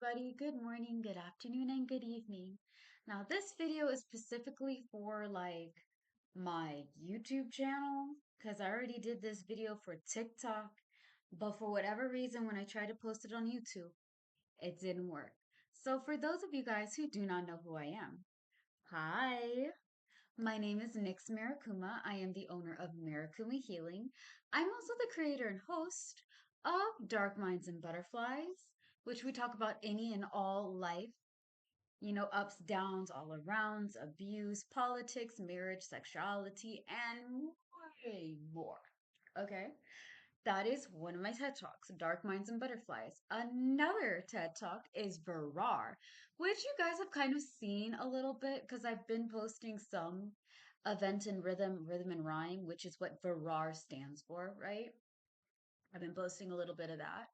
everybody. Good morning, good afternoon, and good evening. Now, this video is specifically for my YouTube channel because I already did this video for TikTok, but for whatever reason, when I tried to post it on YouTube, it didn't work. So, for those of you guys who do not know who I am, hi, my name is Nix Marikuma. I am the owner of Marikuma Healing. I'm also the creator and host of Dark Minds and Butterflies, which we talk about any and all life, ups, downs, all arounds, abuse, politics, marriage, sexuality, and way more. Okay? That is one of my TED Talks, Dark Minds and Butterflies. Another TED Talk is Verar, which you guys have kind of seen a little bit because I've been posting some event and rhythm and rhyme, which is what Verar stands for, right? I've been posting a little bit of that.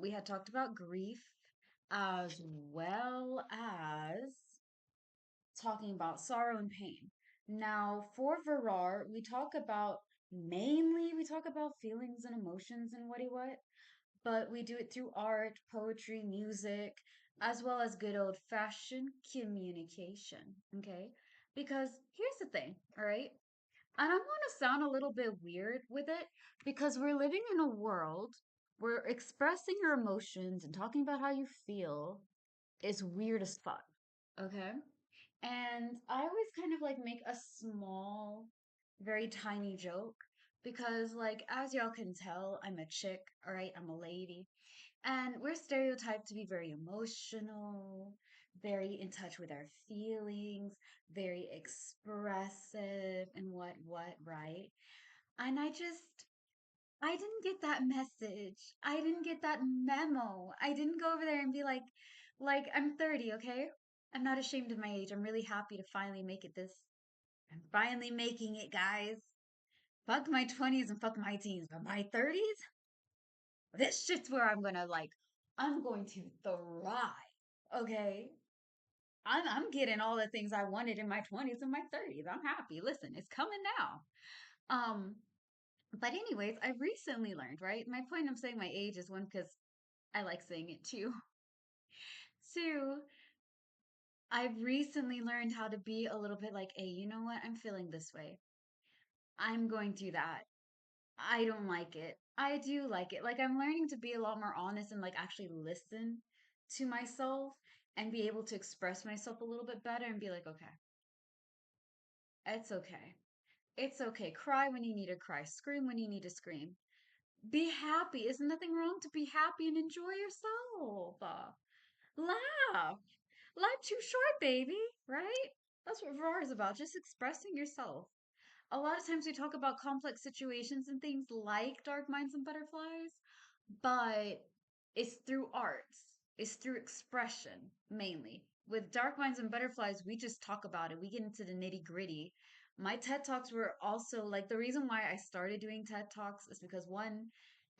We had talked about grief as well as talking about sorrow and pain. Now, for Verar, we talk about feelings and emotions and what, but we do it through art, poetry, music, as well as good old fashioned communication. Okay? Because here's the thing, all right? And I'm going to sound a little bit weird with it because we're living in a world where expressing your emotions and talking about how you feel is weird as fuck. Okay? And I always kind of like make a small, very tiny joke because, like, as y'all can tell, I'm a chick, all right? I'm a lady. And we're stereotyped to be very emotional, very in touch with our feelings, very expressive, and right? And I didn't get that message. I didn't get that memo. I didn't go over there and be like, I'm 30, okay? I'm not ashamed of my age. I'm really happy to finally make it this. I'm finally making it, guys. Fuck my 20s and fuck my teens, but my 30s, this shit's where I'm going to thrive, okay? I'm getting all the things I wanted in my 20s and my 30s. I'm happy. Listen, it's coming now. Um, but anyways, I recently learned, right? My point of saying my age is one, because I like saying it too. Two, I've recently learned how to be a little bit like, hey, you know what? I'm feeling this way. I'm going through that. I don't like it. I do like it. Like, I'm learning to be a lot more honest and like actually listen to myself and be able to express myself a little bit better and be like, okay, it's okay. It's okay. Cry when you need to cry. Scream when you need to scream. Be happy. There's nothing wrong to be happy and enjoy yourself. Laugh. Life too short, baby, right? That's what Roar is about, just expressing yourself. A lot of times we talk about complex situations and things like Dark Minds and Butterflies, but it's through arts, it's through expression mainly. With Dark Minds and Butterflies, we just talk about it, we get into the nitty gritty. My TED Talks were also like the reason why I started doing TED Talks is because one,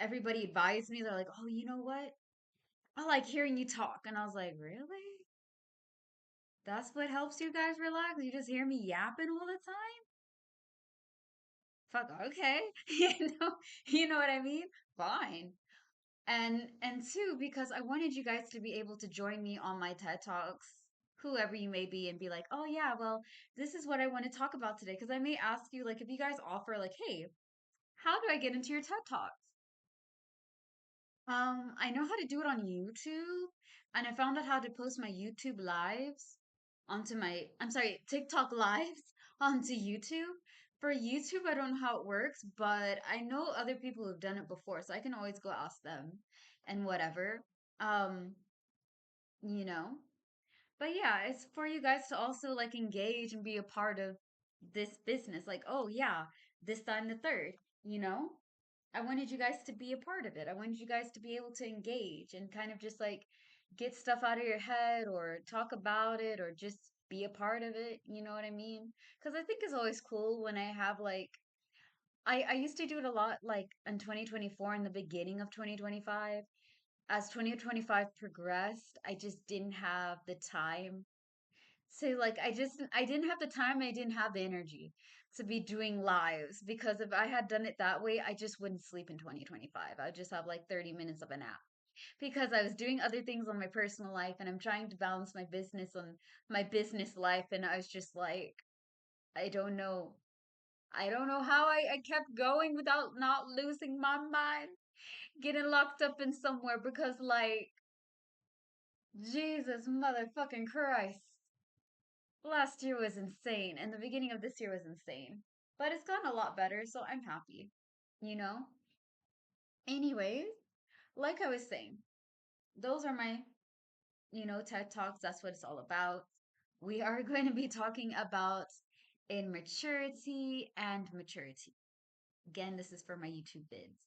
everybody advised me, they're like, oh, you know what? I like hearing you talk. And I was like, really? That's what helps you guys relax? You just hear me yapping all the time? Fuck, okay. You know what I mean? Fine. And two, because I wanted you guys to be able to join me on my TED Talks, whoever you may be, and be like, oh yeah, well, this is what I want to talk about today. Because I may ask you, like, if you guys offer, like, hey, how do I get into your TED Talks? I know how to do it on YouTube, and I found out how to post my YouTube lives I'm sorry, TikTok lives onto YouTube. For YouTube, I don't know how it works, but I know other people who've done it before, so I can always go ask them and whatever. Um, you know. But yeah, it's for you guys to also like engage and be a part of this business. Like, oh yeah, this, that, and the third, you know? I wanted you guys to be a part of it. I wanted you guys to be able to engage and kind of just like get stuff out of your head or talk about it or just be a part of it. You know what I mean? Because I think it's always cool when I have like, I used to do it a lot like in 2024 in the beginning of 2025. As 2025 progressed, I just didn't have the time. So like I didn't have the time, I didn't have the energy to be doing lives because if I had done it that way, I just wouldn't sleep in 2025. I'd just have like 30 minutes of a nap. because I was doing other things on my personal life and I'm trying to balance my business on my business life. And I was just like, I don't know. I don't know how I kept going without not losing my mind, getting locked up in somewhere because, like, Jesus motherfucking Christ. Last year was insane, and the beginning of this year was insane. But it's gotten a lot better, so I'm happy, you know? Anyways, like I was saying, those are my, TED Talks. That's what it's all about. We are going to be talking about immaturity and maturity. Again, this is for my YouTube vids.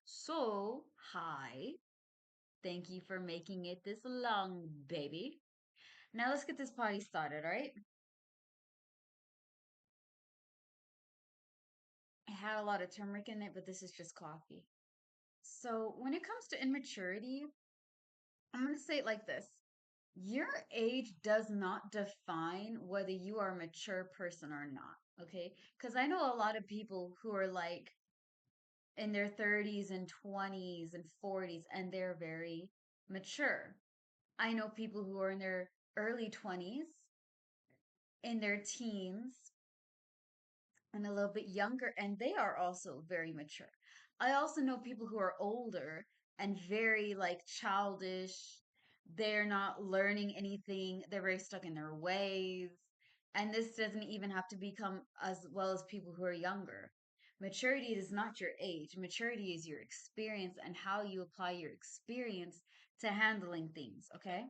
So, hi. Thank you for making it this long, baby. Now let's get this party started, all right? I had a lot of turmeric in it, but this is just coffee. So, when it comes to immaturity, I'm going to say it like this. Your age does not define whether you are a mature person or not, okay? Because I know a lot of people who are like in their 30s and 20s and 40s, and they're very mature. I know people who are in their early 20s, in their teens, and a little bit younger, and they are also very mature. I also know people who are older and very like childish. They're not learning anything. They're very stuck in their ways. And this doesn't even have to become as well as people who are younger. Maturity is not your age. Maturity is your experience and how you apply your experience to handling things, okay?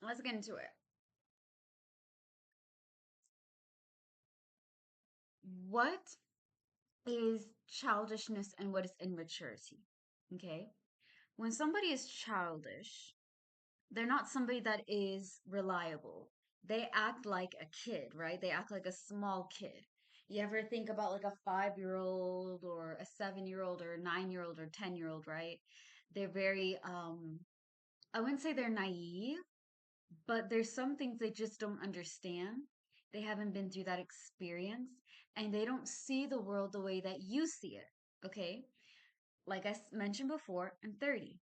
Let's get into it. What is childishness and what is immaturity? Okay. When somebody is childish, they're not somebody that is reliable. They act like a kid, right? They act like a small kid. You ever think about like a 5 year old or a 7 year old or a 9 year old or 10 year old, right? They're very, I wouldn't say they're naive, but there's some things they just don't understand. They haven't been through that experience and they don't see the world the way that you see it. Okay. Like I mentioned before, I'm 30.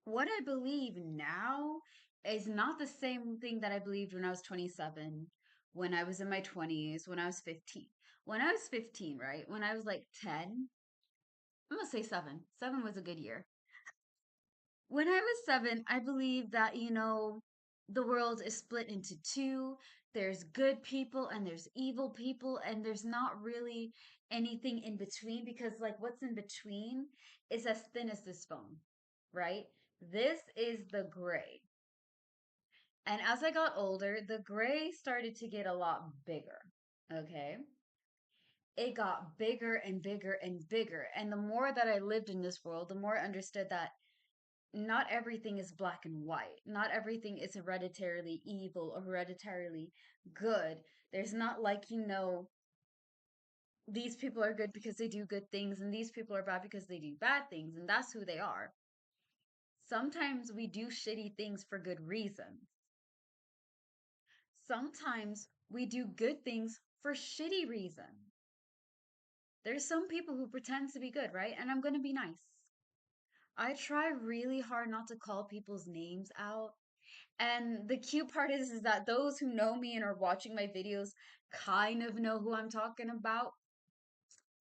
What I believe now is not the same thing that I believed when I was 27, when I was in my 20s, when I was 15. When I was 15, right? When I was like 10, I'm gonna say seven. Seven was a good year. When I was seven, I believe that, the world is split into two. There's good people and there's evil people, and there's not really anything in between because, like, what's in between is as thin as this phone, right? This is the gray. And as I got older, the gray started to get a lot bigger. Okay. It got bigger and bigger and bigger. And the more that I lived in this world, the more I understood that not everything is black and white. Not everything is hereditarily evil or hereditarily good. There's not like, these people are good because they do good things, and these people are bad because they do bad things, and that's who they are. Sometimes we do shitty things for good reasons. Sometimes we do good things for shitty reasons. There's some people who pretend to be good, right? And I'm going to be nice. I try really hard not to call people's names out. And the cute part is that those who know me and are watching my videos kind of know who I'm talking about.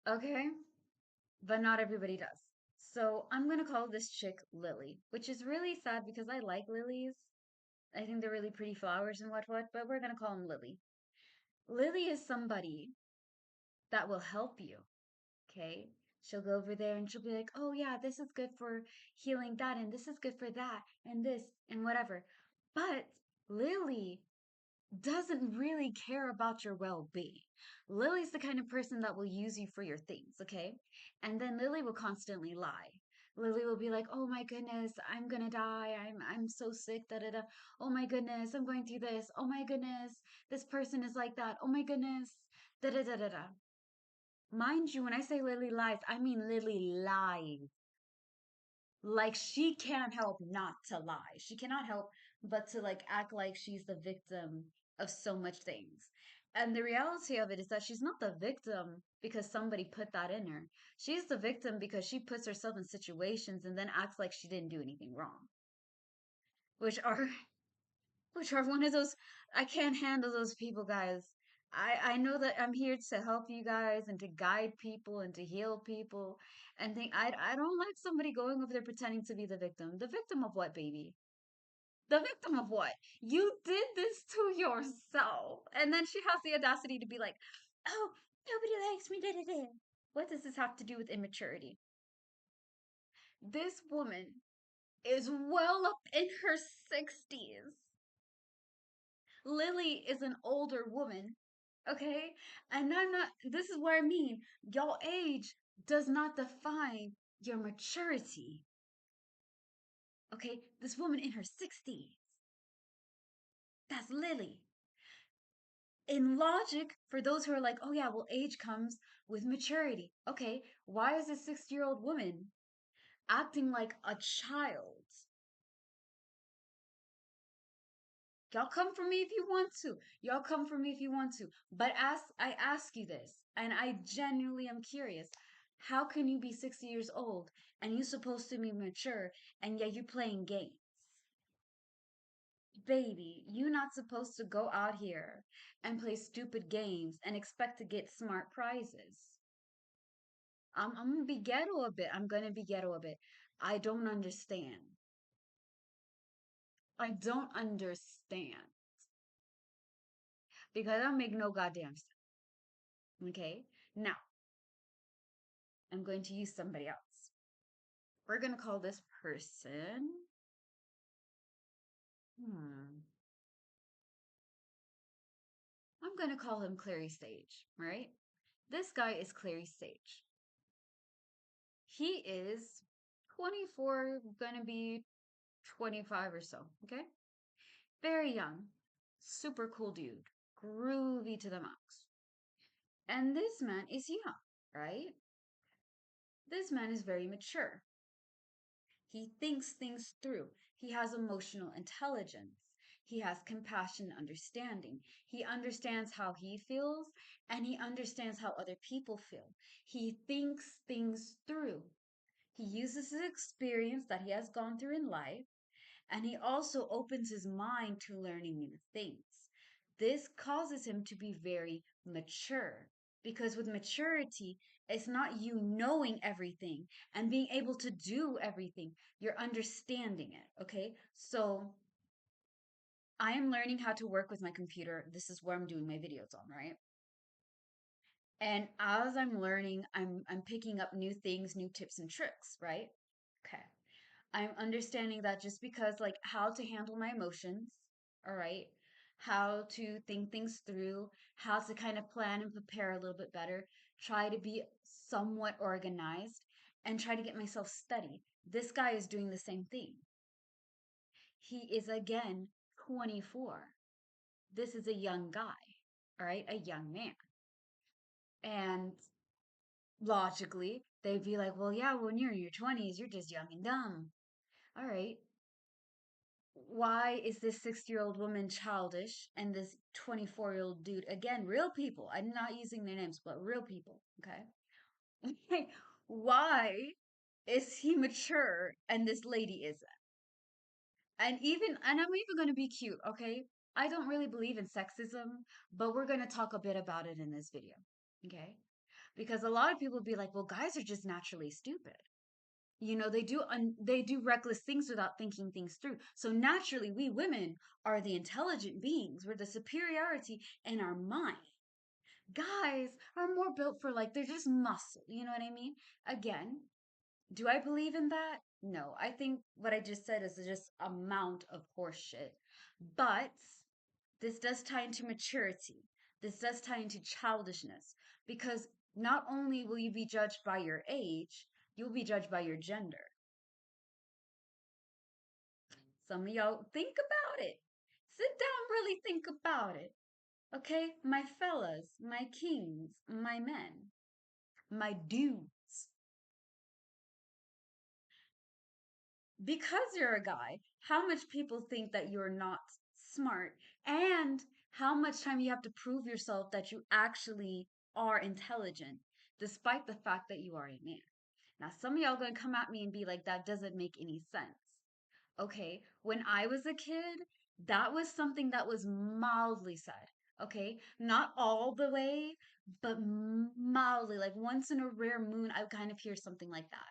Okay? But not everybody does. So I'm going to call this chick Lily, which is really sad because I like lilies. I think they're really pretty flowers and what, but we're going to call them Lily. Lily is somebody that will help you. Okay. She'll go over there and she'll be like, oh, yeah, this is good for healing that, and this is good for that, and this, and whatever. But Lily doesn't really care about your well being. Lily's the kind of person that will use you for your things, okay? And then Lily will constantly lie. Lily will be like, "Oh my goodness, I'm gonna die. I'm so sick. Da da da. Oh my goodness, I'm going through this. Oh my goodness, this person is like that. Oh my goodness, da da da da da." Mind you, when I say Lily lies, I mean Lily lies. Like she can't help not to lie. She cannot help but to like act like she's the victim of so much things. And the reality of it is that she's not the victim because somebody put that in her. She's the victim because she puts herself in situations and then acts like she didn't do anything wrong, which are which are one of those. I can't handle those people, guys. I know that I'm here to help you guys and to guide people and to heal people and think I don't like somebody going over there pretending to be the victim. The victim of what, baby? The victim of what? You did this to yourself. And then she has the audacity to be like, "Oh, nobody likes me." Da, da, da. What does this have to do with immaturity? This woman is well up in her 60s. Lily is an older woman, okay? And I'm not, this is what I mean. Your age does not define your maturity, okay? This woman in her 60s, that's Lily. In logic, for those who are like, oh yeah, well, age comes with maturity. Okay, why is a 60-year-old woman acting like a child? Y'all come for me if you want to. Y'all come for me if you want to. But I ask you this, and I genuinely am curious. How can you be 60 years old and you supposed to be mature and yet you playing games? Baby, you not supposed to go out here and play stupid games and expect to get smart prizes. I'm gonna be ghetto a bit. I'm gonna be ghetto a bit. I don't understand. I don't understand because I don't make no goddamn sense. Okay? Now, I'm going to use somebody else. We're going to call this person. Hmm. I'm going to call him Clary Sage, right? This guy is Clary Sage. He is 24, going to be 25 or so, okay? Very young, super cool dude, groovy to the max. And this man is young, right? This man is very mature. He thinks things through. He has emotional intelligence. He has compassion and understanding. He understands how he feels and he understands how other people feel. He thinks things through. He uses his experience that he has gone through in life and he also opens his mind to learning new things. This causes him to be very mature because with maturity, it's not you knowing everything and being able to do everything, you're understanding it. Okay. So I am learning how to work with my computer. This is where I'm doing my videos on, right? And as I'm learning, I'm picking up new things, new tips and tricks, right? Okay. I'm understanding that just because, like, how to handle my emotions, all right, how to think things through, how to kind of plan and prepare a little bit better, try to be somewhat organized, and try to get myself steady. This guy is doing the same thing. He is again 24. This is a young guy, all right, a young man. And logically, they'd be like, well, yeah, when you're in your 20s, you're just young and dumb. All right, why is this 60-year-old woman childish and this 24-year-old dude, again, real people, I'm not using their names, but real people, okay? Why is he mature and this lady isn't? And I'm even going to be cute, okay? I don't really believe in sexism, but we're going to talk a bit about it in this video, okay? Because a lot of people be like, well, guys are just naturally stupid. You know, they do reckless things without thinking things through. So naturally, we women are the intelligent beings. We're the superiority in our mind. Guys are more built for, like, they're just muscle. You know what I mean? Again, do I believe in that? No. I think what I just said is just amount of horseshit. But this does tie into maturity. This does tie into childishness because not only will you be judged by your age, you'll be judged by your gender. Some of y'all think about it. Sit down, really think about it. Okay? My fellas, my kings, my men, my dudes. Because you're a guy, how much people think that you're not smart, and how much time you have to prove yourself that you actually are intelligent, despite the fact that you are a man. Now, some of y'all gonna come at me and be like, that doesn't make any sense. Okay, when I was a kid, that was something that was mildly said. Okay, not all the way, but mildly, like once in a rare moon, I would kind of hear something like that.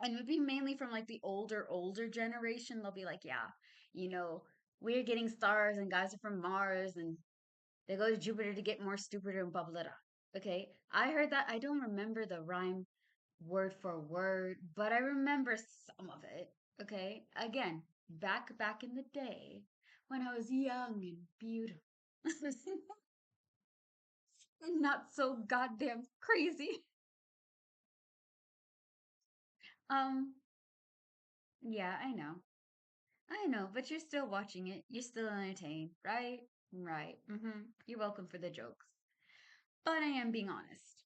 And it would be mainly from like the older generation. They'll be like, yeah, you know, we're getting stars and guys are from Mars and they go to Jupiter to get more stupider and blah blah blah. Okay, I heard that. I don't remember the rhyme word for word, but I remember some of it. Okay, again, back in the day when I was young and beautiful, and not so goddamn crazy. Um, yeah, I know, but you're still watching it. You're still entertained, right? Right. You're welcome for the jokes. But I am being honest.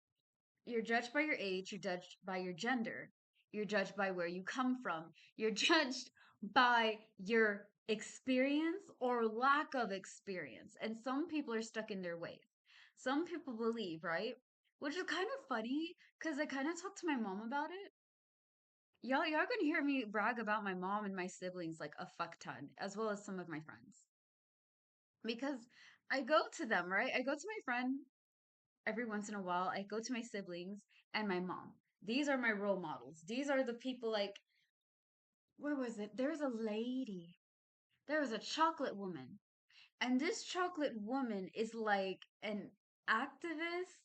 You're judged by your age, you're judged by your gender, you're judged by where you come from, you're judged by your experience or lack of experience. And some people are stuck in their ways. Some people believe, right? Which is kind of funny because I kind of talked to my mom about it. Y'all gonna hear me brag about my mom and my siblings like a fuck ton, as well as some of my friends. Because I go to them, right? I go to my friend every once in a while. I go to my siblings and my mom. These are my role models. These are the people like, where was it? There's a lady. There was a chocolate woman. And this chocolate woman is like an activist.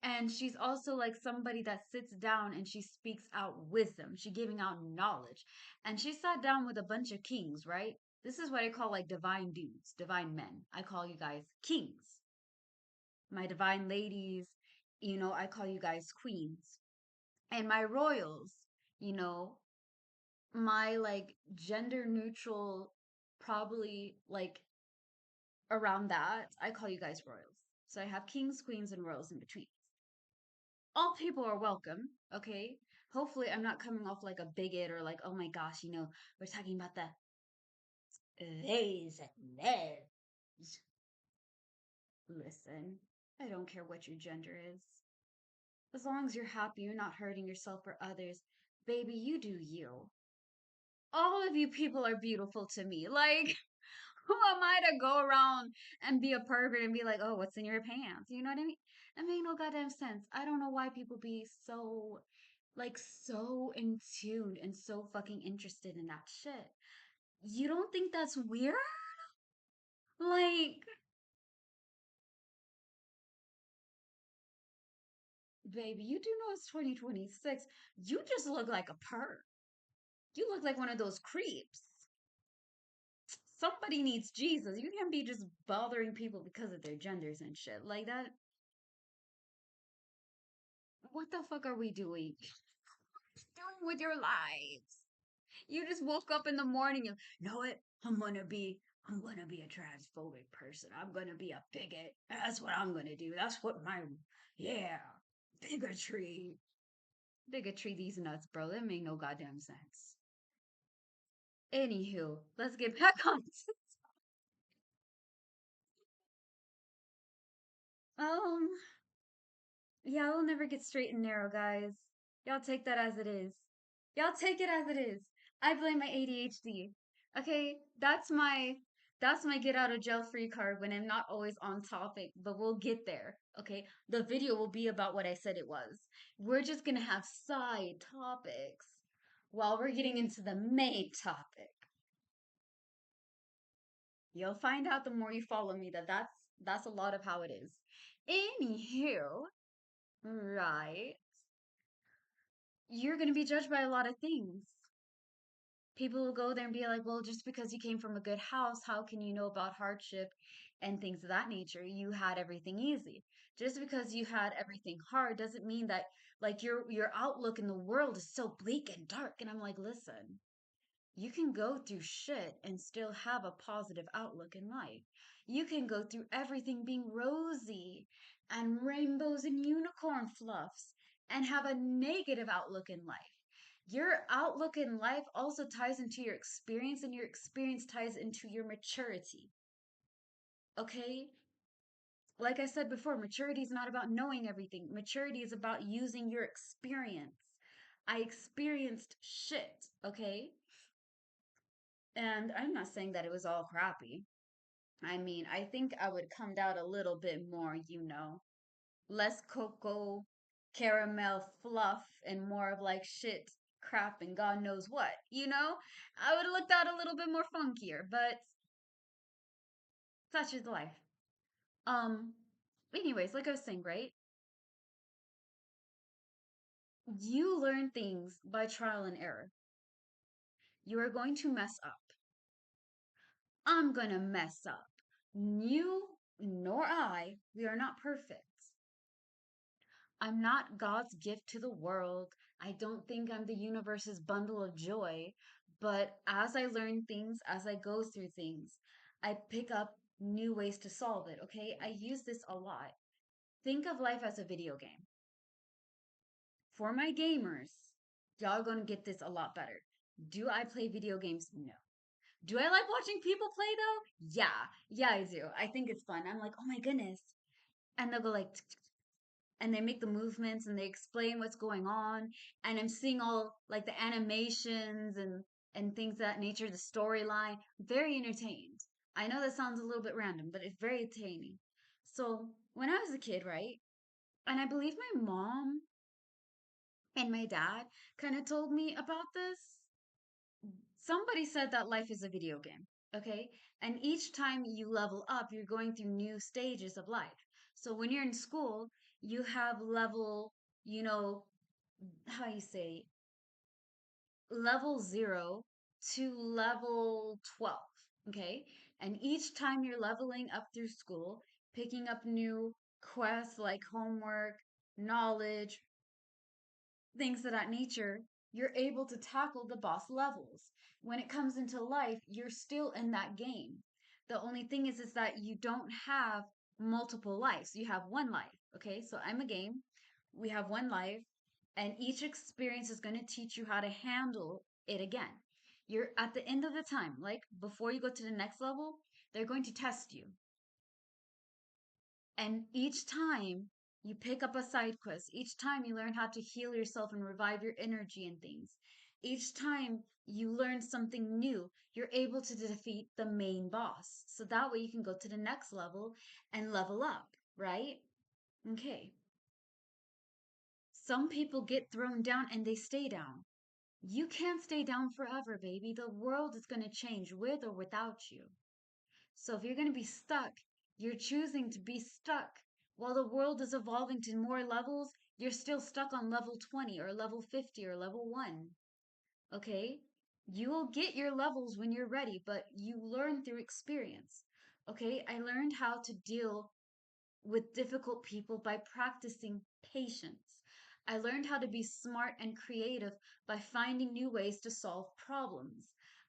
And she's also like somebody that sits down and she speaks out wisdom. She giving out knowledge. And she sat down with a bunch of kings, right? This is what I call like divine dudes, divine men. I call you guys kings. My divine ladies, I call you guys queens. And my royals, you know, my like gender neutral, probably like around that, I call you guys royals. So I have kings, queens, and royals in between. All people are welcome, okay? Hopefully, I'm not coming off like a bigot or like, oh my gosh, we're talking about the theys and theirs. Listen, I don't care what your gender is. As long as you're happy, you're not hurting yourself or others, baby, you do you. All of you people are beautiful to me. Like, who am I to go around and be a pervert and be like, oh, what's in your pants? You know what I mean? That make no goddamn sense. I don't know why people be so, like, so in tune and so fucking interested in that shit. You don't think that's weird? Like, baby, you do know it's 2026. You just look like a perv. You look like one of those creeps. Somebody needs Jesus. You can't be just bothering people because of their genders and shit like that. What the fuck are we doing? Doing with your lives? You just woke up in the morning and know what? I'm gonna be a transphobic person. I'm gonna be a bigot. That's what I'm gonna do. That's what my yeah. Bigotry. Bigotry these nuts, bro. That make no goddamn sense. Anywho, let's get back on. um Yeah, we'll never get straight and narrow, guys. Y'all take that as it is. Y'all take it as it is. I blame my ADHD. Okay, that's my get out of jail free card when I'm not always on topic, but we'll get there. Okay, the video will be about what I said it was. We're just gonna have side topics while we're getting into the main topic. You'll find out the more you follow me that that's a lot of how it is. Anywho, right. You're going to be judged by a lot of things. People will go there and be like, well, just because you came from a good house, how can you know about hardship and things of that nature? You had everything easy. Just because you had everything hard doesn't mean that like your outlook in the world is so bleak and dark. And I'm like, listen, you can go through shit and still have a positive outlook in life. You can go through everything being rosy and rainbows and unicorn fluffs and have a negative outlook in life. Your outlook in life also ties into your experience, and your experience ties into your maturity. Okay? Like I said before, maturity is not about knowing everything. Maturity is about using your experience. I experienced shit, okay? And I'm not saying that it was all crappy. I mean, I think I would come down a little bit more, less cocoa, caramel fluff, and more of like shit, crap, and God knows what. I would have looked out a little bit more funkier, but such is life. Um, anyways, like I was saying, right? You learn things by trial and error. You are going to mess up. I'm gonna mess up. You nor I, we are not perfect. I'm not God's gift to the world. I don't think I'm the universe's bundle of joy. But as I learn things, as I go through things, I pick up new ways to solve it, okay? I use this a lot. Think of life as a video game. For my gamers, y'all gonna get this a lot better. Do I play video games? No. Do I like watching people play though? Yeah. Yeah, I do. I think it's fun. I'm like, oh my goodness. And they'll go like, and they make the movements and they explain what's going on. And I'm seeing all like the animations and things of that nature, the storyline. Very entertained. I know that sounds a little bit random, but it's very entertaining. So when I was a kid, right? And I believe my mom and my dad kind of told me about this. Somebody said that life is a video game, okay? And each time you level up, you're going through new stages of life. So when you're in school, you have level, you know, how you say, level 0 to level 12, okay? And each time you're leveling up through school, picking up new quests like homework, knowledge, things of that nature, you're able to tackle the boss levels. When it comes into life, you're still in that game. The only thing is that you don't have multiple lives. You have one life. Okay, so I'm a game. We have one life, and each experience is going to teach you how to handle it again. You're at the end of the time, like before you go to the next level, they're going to test you. And each time you pick up a side quest, each time you learn how to heal yourself and revive your energy and things, each time you learn something new, you're able to defeat the main boss. So that way you can go to the next level and level up, right? Okay. Some people get thrown down and they stay down. You can't stay down forever, baby. The world is going to change with or without you. So if you're going to be stuck, you're choosing to be stuck. While the world is evolving to more levels, you're still stuck on level 20 or level 50 or level 1. Okay? You will get your levels when you're ready, but you learn through experience. Okay? I learned how to deal with difficult people by practicing patience. I learned how to be smart and creative by finding new ways to solve problems.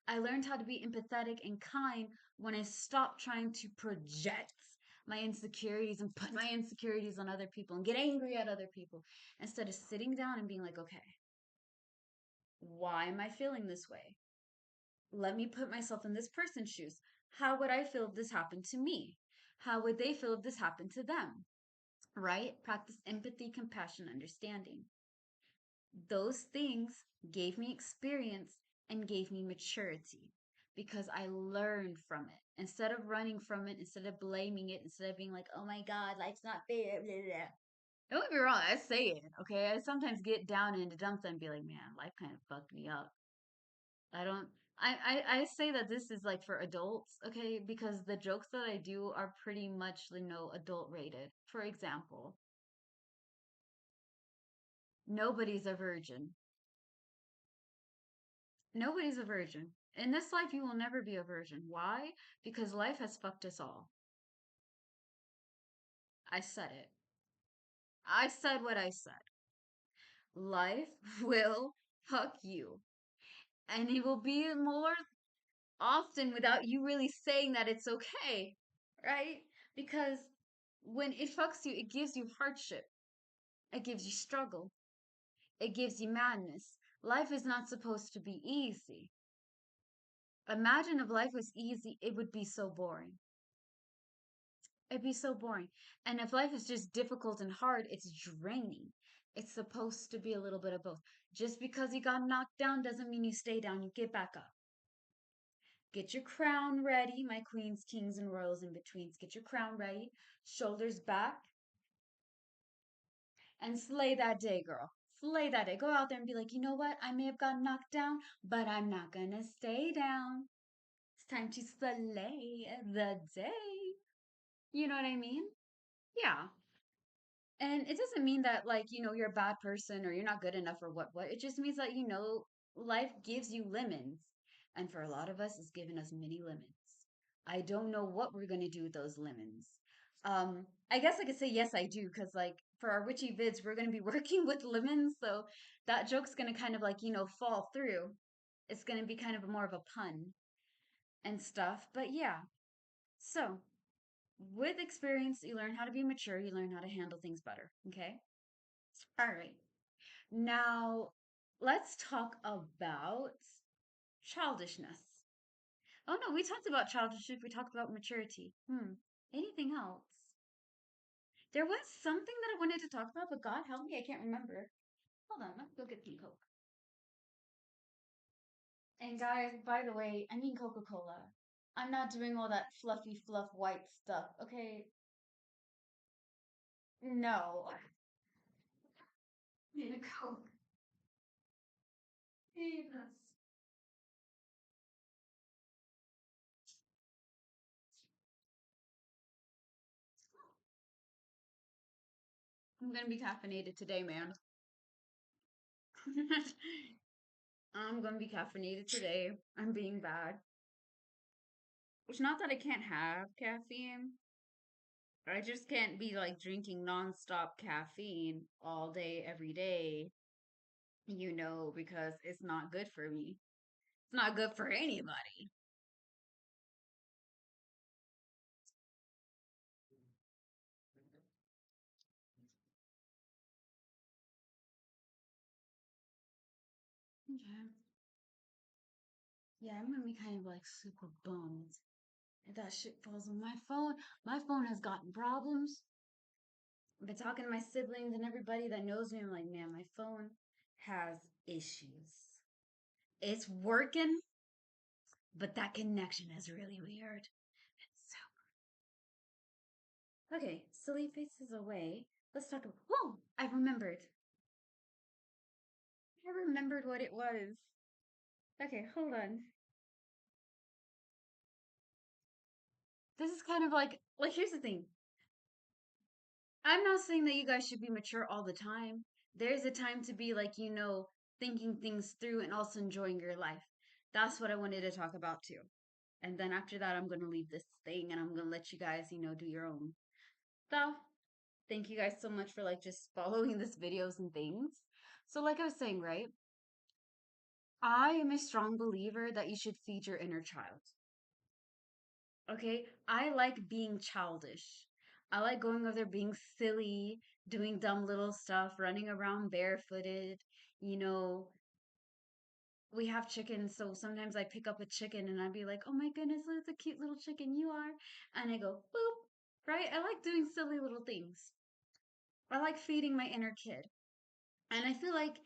I learned how to be empathetic and kind when I stopped trying to project my insecurities and put my insecurities on other people and get angry at other people instead of sitting down and being like, okay, why am I feeling this way? Let me put myself in this person's shoes. How would I feel if this happened to me? How would they feel if this happened to them? Right? Practice empathy, compassion, understanding. Those things gave me experience and gave me maturity because I learned from it. Instead of running from it, instead of blaming it, instead of being like, oh my God, life's not fair, blah, blah, blah. Don't get me wrong, I say it, okay? I sometimes get down into dumps and be like, man, life kind of fucked me up. I don't. I say that this is like for adults, okay? Because the jokes that I do are pretty much, adult rated. For example, nobody's a virgin. Nobody's a virgin. In this life, you will never be a virgin. Why? Because life has fucked us all. I said it. I said what I said. Life will fuck you. And it will be more often without you really saying that it's okay, right? Because when it fucks you, it gives you hardship, it gives you struggle, it gives you madness. Life is not supposed to be easy. Imagine if life was easy, it would be so boring. It'd be so boring. And if life is just difficult and hard, it's draining. It's supposed to be a little bit of both. Just because you got knocked down doesn't mean you stay down, you get back up. Get your crown ready, my queens, kings, and royals in betweens. Get your crown ready, shoulders back, and slay that day, girl. Slay that day. Go out there and be like, you know what? I may have gotten knocked down, but I'm not gonna stay down. It's time to slay the day. You know what I mean? Yeah. And it doesn't mean that you're a bad person or you're not good enough or what. It just means that life gives you lemons. And for a lot of us it's given us mini lemons. I don't know what we're going to do with those lemons. I guess I could say yes I do cuz for our witchy vids we're going to be working with lemons, so that joke's going to kind of fall through. It's going to be kind of more of a pun and stuff. But yeah. So, with experience, you learn how to be mature, you learn how to handle things better, okay? All right. Now, let's talk about childishness. Oh no, we talked about childishness, we talked about maturity. Anything else? There was something that I wanted to talk about, but God help me, I can't remember. Hold on, let's go get some Coke. And guys, by the way, I mean Coca-Cola. I'm not doing all that fluffy fluff white stuff, okay? No. Need a Coke. Jesus. I'm gonna be caffeinated today, man. I'm gonna be caffeinated today. I'm being bad. It's not that I can't have caffeine. I just can't be drinking nonstop caffeine all day, every day, because it's not good for me. It's not good for anybody. Okay. Yeah, I'm gonna be kind of super bummed if that shit falls on my phone. My phone has gotten problems. I've been talking to my siblings and everybody that knows me. I'm like, man, my phone has issues. It's working, but that connection is really weird. So, okay, silly faces away. Let's talk about. Whoa! I remembered. I remembered what it was. Okay, hold on. This is kind of here's the thing. I'm not saying that you guys should be mature all the time. There's a time to be thinking things through and also enjoying your life. That's what I wanted to talk about too. And then after that, I'm going to leave this thing and I'm going to let you guys, do your own stuff. Thank you guys so much for just following this videos and things. So like I was saying, right? I am a strong believer that you should feed your inner child. Okay? I like being childish. I like going over there being silly, doing dumb little stuff, running around barefooted. You know, we have chickens, so sometimes I pick up a chicken and I'd be like, oh my goodness, look, it's a cute little chicken you are. And I go, boop, right? I like doing silly little things. I like feeding my inner kid. And I feel like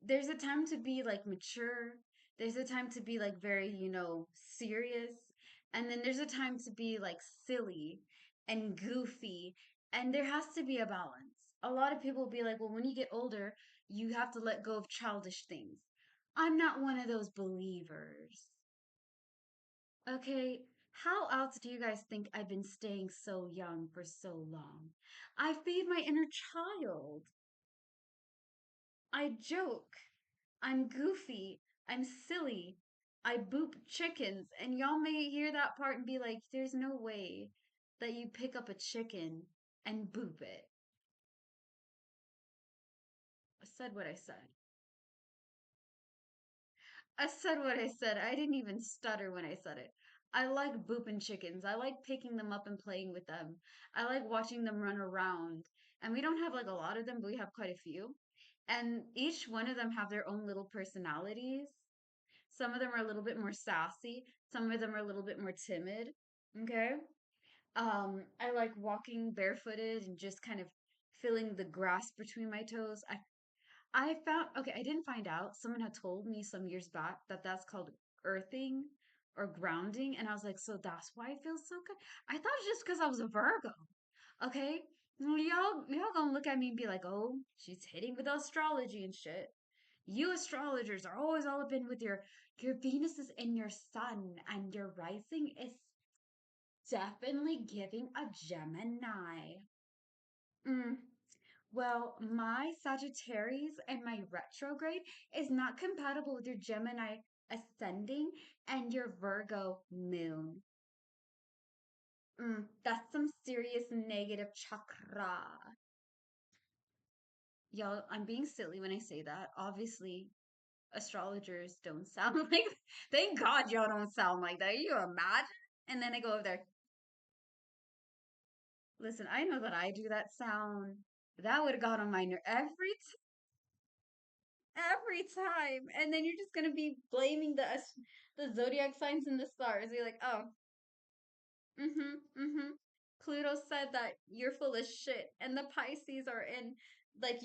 there's a time to be mature. There's a time to be very, serious. And then there's a time to be silly and goofy. And there has to be a balance. A lot of people will be like, well, when you get older, you have to let go of childish things. I'm not one of those believers. Okay, how else do you guys think I've been staying so young for so long? I feed my inner child. I joke. I'm goofy. I'm silly. I boop chickens. And y'all may hear that part and be like, there's no way that you pick up a chicken and boop it. I said what I said. I said what I said. I didn't even stutter when I said it. I like booping chickens. I like picking them up and playing with them. I like watching them run around. And we don't have a lot of them, but we have quite a few. And each one of them have their own little personalities. Some of them are a little bit more sassy, some of them are a little bit more timid. Okay. I like walking barefooted and just kind of feeling the grass between my toes. I found, okay, I didn't find out. Someone had told me some years back that that's called earthing or grounding. And I was like, so that's why it feels so good. I thought it's just because I was a Virgo. Okay. Well, y'all gonna look at me and be like, oh, she's hitting with astrology and shit. You astrologers are always all up in with your Venus is in your sun and your rising is definitely giving a Gemini. Mm. Well, my Sagittarius and my retrograde is not compatible with your Gemini ascending and your Virgo moon. That's some serious negative chakra. Y'all, I'm being silly when I say that. Obviously, astrologers don't sound like, thank God y'all don't sound like that. You imagine? And then I go over there, listen, I know that I do that sound. That would have got on my nerve every time. And then you're just gonna be blaming the zodiac signs and the stars. You're like, oh, mm-hmm. Pluto said that you're full of shit, and the Pisces are in like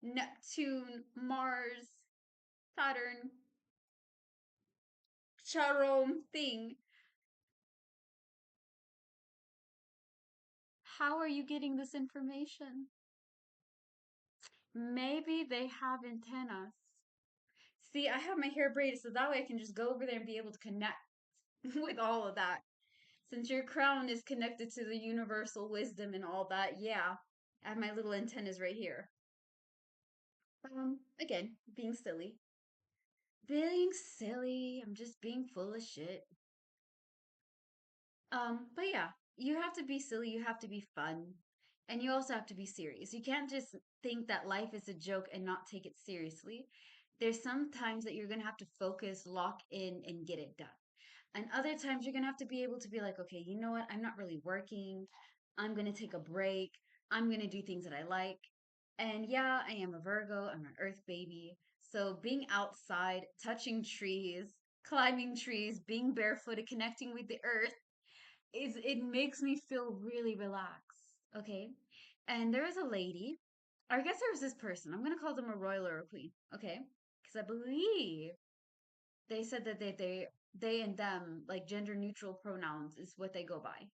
Neptune, Mars, Saturn, Charon thing. How are you getting this information? Maybe they have antennas. See, I have my hair braided so that way I can just go over there and be able to connect with all of that. Since your crown is connected to the universal wisdom and all that, yeah, I have my little antennas right here. Again, being silly. Being silly. I'm just being full of shit. But yeah, you have to be silly, you have to be fun, and you also have to be serious. You can't just think that life is a joke and not take it seriously. There's some times that you're gonna have to focus, lock in, and get it done. And other times you're gonna have to be able to be like, okay, you know what? I'm not really working. I'm gonna take a break. I'm gonna do things that I like. And yeah, I am a Virgo. I'm an Earth baby. So being outside, touching trees, climbing trees, being barefooted, connecting with the earth is it makes me feel really relaxed. Okay. And there was a lady, or I guess there was this person. I'm gonna call them a royal or a queen. Okay. Because I believe they said that they and them like gender neutral pronouns is what they go by.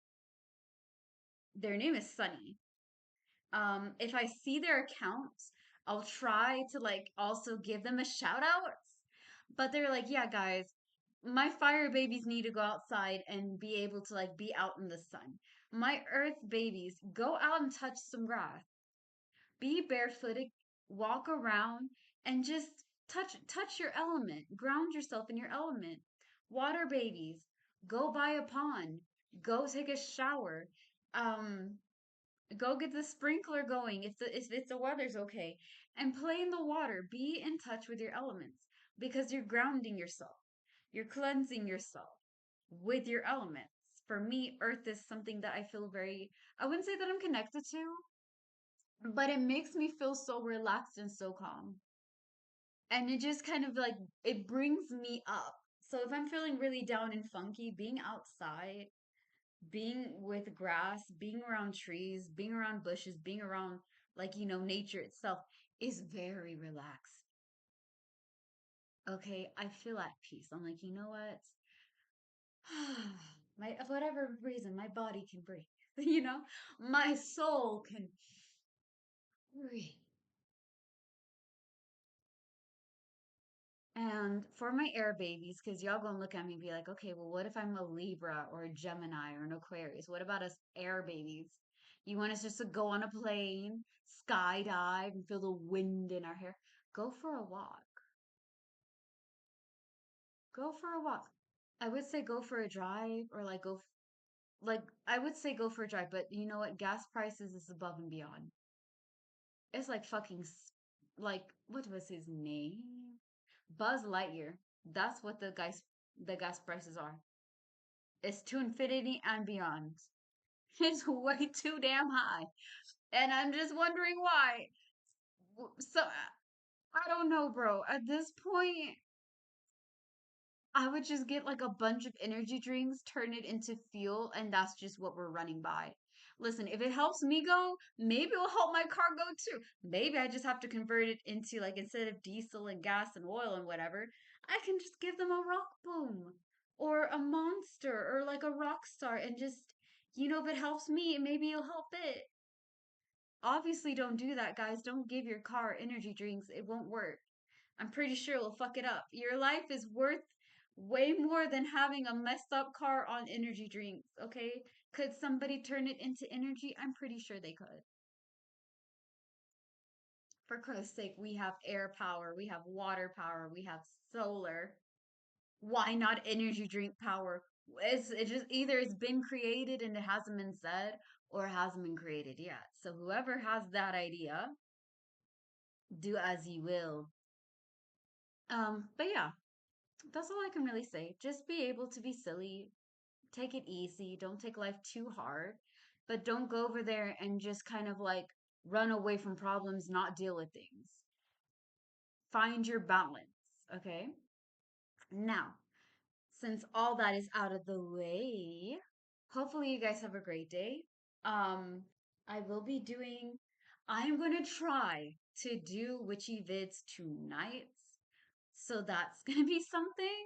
Their name is Sunny. If I see their accounts, I'll try to like also give them a shout out. But they're like, yeah, guys, my fire babies need to go outside and be able to like be out in the sun. My earth babies, go out and touch some grass. Be barefooted, walk around, and just touch your element. Ground yourself in your element. Water babies, go by a pond. Go take a shower. Um, Go get the sprinkler going if the weather's okay. And play in the water. Be in touch with your elements because you're grounding yourself. You're cleansing yourself with your elements. For me, earth is something that I feel very, I wouldn't say that I'm connected to, but it makes me feel so relaxed and so calm. And it just kind of like, it brings me up. So if I'm feeling really down and funky, being outside, being with grass, being around trees, being around bushes, being around like, nature itself is very relaxed. Okay, I feel at peace. I'm like, you know what? My whatever reason, my body can breathe. My soul can breathe. And for my air babies, because y'all gonna look at me and be like, okay, well, what if I'm a Libra or a Gemini or an Aquarius? What about us air babies? You want us just to go on a plane, skydive, and feel the wind in our hair? Go for a walk. Go for a walk. I would say go for a drive or like like I would say go for a drive, but you know what? Gas prices is above and beyond. It's like like what was his name? Buzz Lightyear. That's what the gas prices are. It's to infinity and beyond. It's way too damn high. And I'm just wondering why. So I don't know, bro. At this point, I would just get like a bunch of energy drinks, turn it into fuel, and that's just what we're running by. Listen, if it helps me go, maybe it'll help my car go too. Maybe I just have to convert it into like instead of diesel and gas and oil and whatever, I can just give them a rock boom or a monster or like a rock star and just, if it helps me, maybe it'll help it. Obviously, don't do that, guys. Don't give your car energy drinks. It won't work. I'm pretty sure it'll fuck it up. Your life is worth way more than having a messed up car on energy drinks, okay? Could somebody turn it into energy? I'm pretty sure they could. For Christ's sake, we have air power, we have water power, we have solar. Why not energy drink power? It just either it's been created and it hasn't been said or it hasn't been created yet. So whoever has that idea, do as you will. But yeah, that's all I can really say. Just be able to be silly, take it easy, don't take life too hard, but don't go over there and just kind of like run away from problems, not deal with things. Find your balance, okay? Now, since all that is out of the way, hopefully you guys have a great day. Um, I will be doing, I'm gonna try to do witchy vids tonight. So that's gonna be something.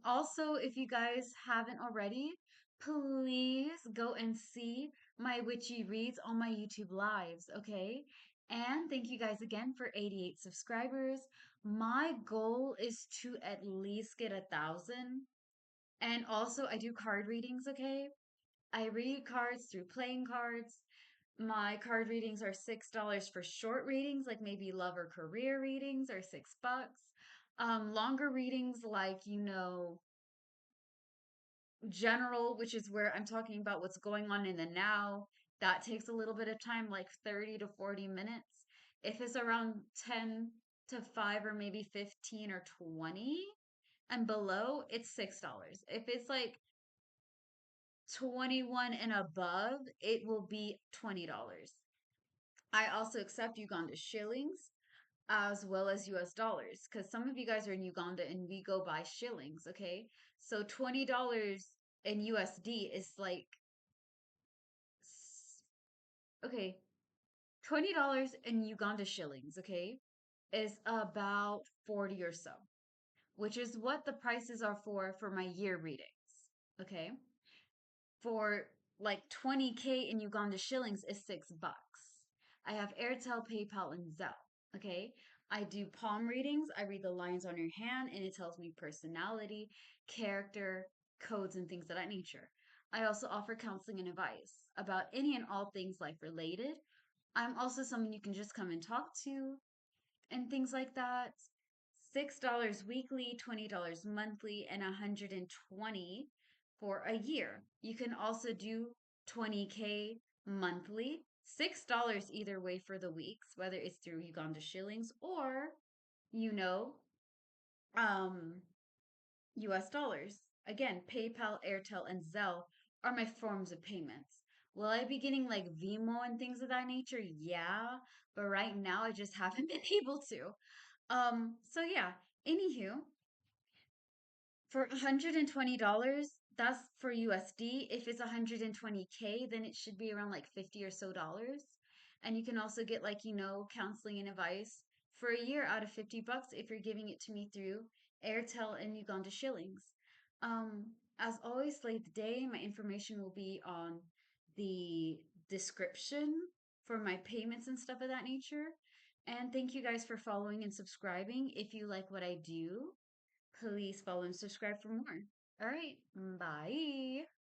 Also, if you guys haven't already, please go and see my witchy reads on my YouTube lives, okay? And thank you guys again for 88 subscribers. My goal is to at least get 1,000. And also, I do card readings, okay? I read cards through playing cards. My card readings are $6 for short readings, like maybe love or career readings, or $6. Longer readings, like, general, which is where I'm talking about what's going on in the now, that takes a little bit of time, like 30 to 40 minutes. If it's around 10 to 5 or maybe 15 or 20 and below, it's $6. If it's like 21 and above, it will be $20. I also accept Uganda shillings as well as US dollars because some of you guys are in Uganda and we go by shillings, okay? So $20 in USD is like, okay, $20 in Uganda shillings, okay, is about 40 or so, which is what the prices are for my year readings, okay? For like 20K in Uganda shillings is $6. I have Airtel, PayPal, and Zelle. Okay. I do palm readings. I read the lines on your hand and it tells me personality, character, codes, and things of that nature. I also offer counseling and advice about any and all things life related. I'm also someone you can just come and talk to and things like that. $6 weekly, $20 monthly, and 120 for a year. You can also do 20K monthly, $6 either way for the weeks, whether it's through Uganda shillings or, you know, um, US dollars. Again, PayPal, Airtel, and Zelle are my forms of payments. Will I be getting like Vimo and things of that nature? Yeah, but right now I just haven't been able to. So yeah, anywho, for $120, that's for USD. If it's 120K, then it should be around like 50 or so dollars. And you can also get like, counseling and advice for a year out of $50 if you're giving it to me through Airtel and Uganda shillings. Um, as always, late the day, my information will be on the description for my payments and stuff of that nature. And thank you guys for following and subscribing. If you like what I do, please follow and subscribe for more. All right, bye.